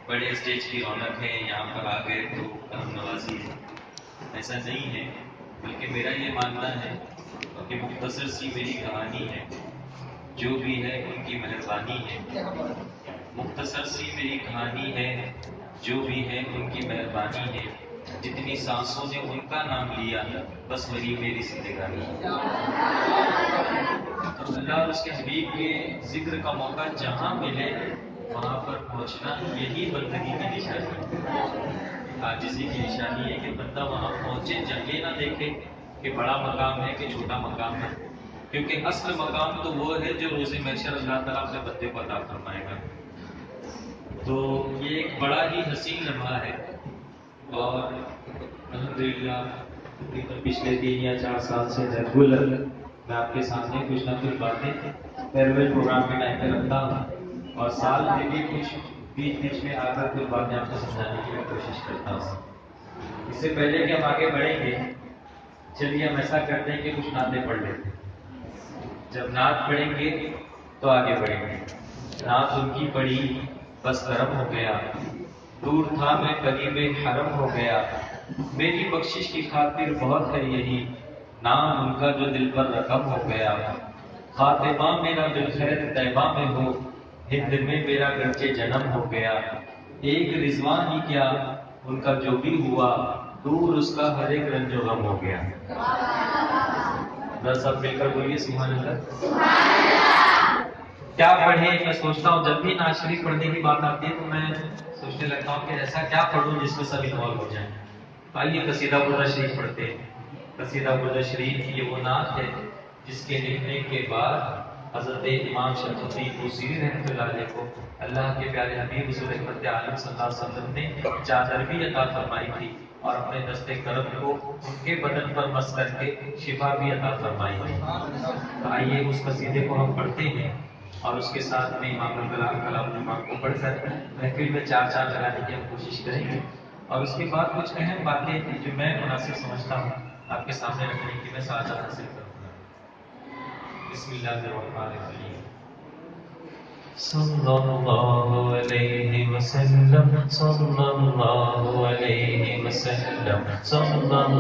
بڑے اسٹیج کی رونق ہے، یہاں پر آ گئے تو کرم نوازی ہے، ایسا نہیں ہے، بلکہ میرا یہ ماننا ہے کہ مختصر سی میری کہانی ہے، جو بھی ہے ان کی مہربانی ہے، مختصر سی میری کہانی ہے، جو بھی ہے ان کی مہربانی ہے، جتنی سانسوں نے ان کا نام لیا بس وہی میری زندگانی ہے۔ تو اللہ اور اس کے حبیب کے ذکر کا موقع جہاں ملے وہاں پر پہنچنا یہی بندگی کی نشانی ہے، عاجزی کی نشانی ہے کہ بندہ وہاں پہنچے، جگہ نہ دیکھے کہ بڑا مقام ہے کہ چھوٹا مقام ہے، کیونکہ اصل مقام تو وہ ہے جو روز محشر اللہ تعالیٰ اپنے بندے کو عطا فرمائے گا۔ تو یہ ایک بڑا ہی حسین لمحہ ہے، اور الحمدللہ پچھلے 3 یا 4 سال سے ریگولر میں آپ کے سامنے کچھ نہ کچھ باتیں فیئرویل پروگرام کے ٹائم پہ رکھتا ہوں، اور سال میں بھی کچھ بیچ میں آ کر کچھ باتیں آپ کو سمجھانے کی میں کوشش کرتا ہوں۔ اس سے پہلے کہ ہم آگے بڑھیں گے، چلیے ہم ایسا کرتے ہیں کہ کچھ نعتیں پڑھ لیتے ہیں، جب نعت پڑھیں گے تو آگے بڑھیں گے۔ نعت ان کی پڑھی بس کرم ہو گیا، دور تھا میں قریب حرم ہو گیا، میری بخشش کی خاطر بہت ہے یہی، نام ان کا جو دل پر رقم ہو گیا، خاتمہ میرا بالخیر طیبہ میں ہو، ہند میں میرا گرچہ جنم ہو گیا، ایک رضوان ہی کیا ان کا جو بھی ہوا، دور اس کا ہر ایک رنج و غم ہو گیا۔ ذرا سب مل کر بولیے سبحان اللہ۔ کیا پڑھیں، میں سوچتا ہوں جب بھی نعت شریف پڑھنے کی بات آتی ہے تو میں سوچنے لگتا ہوں کہ ایسا کیا پڑھوں جس میں سب انوالو ہو جائیں۔ آئیے قصیدہ بردا شریف پڑھتے ہیں۔ قصیدہ بردا شریف یہ وہ نعت ہے جس کے لکھنے کے بعد حضرت امام شمس الدین بوصیری رحمۃ اللہ علیہ کو اللہ کے پیارے حبیب حضور رحمت عالم صلی اللہ علیہ وسلم نے چادر بھی عطا فرمائی تھی، اور اپنے دست کرم کو ان کے بدن پر مس کر کے شفا بھی عطا فرمائی تھی۔ آئیے اس قصیدے کو ہم پڑھتے ہیں، اور اس کے ساتھ میں امام الکلام کلام الامام کو پڑھ کر محفل میں چار چاند لگانے کی ہم کوشش کریں گے، اور اس کے بعد کچھ اہم باتیں جو میں مناسب سمجھتا ہوں آپ کے سامنے رکھنے کی میں سعادت حاصل کروں گا۔ بسم اللہ الرحمن الرحیم۔ صلی اللہ علیہ وسلم، صلی اللہ علیہ وسلم، صلی اللہ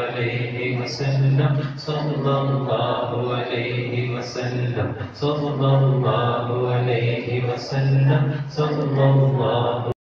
علیہ وسلم، صلی اللہ علیہ وسلم، صلی اللہ علیہ وسلم، صلی اللہ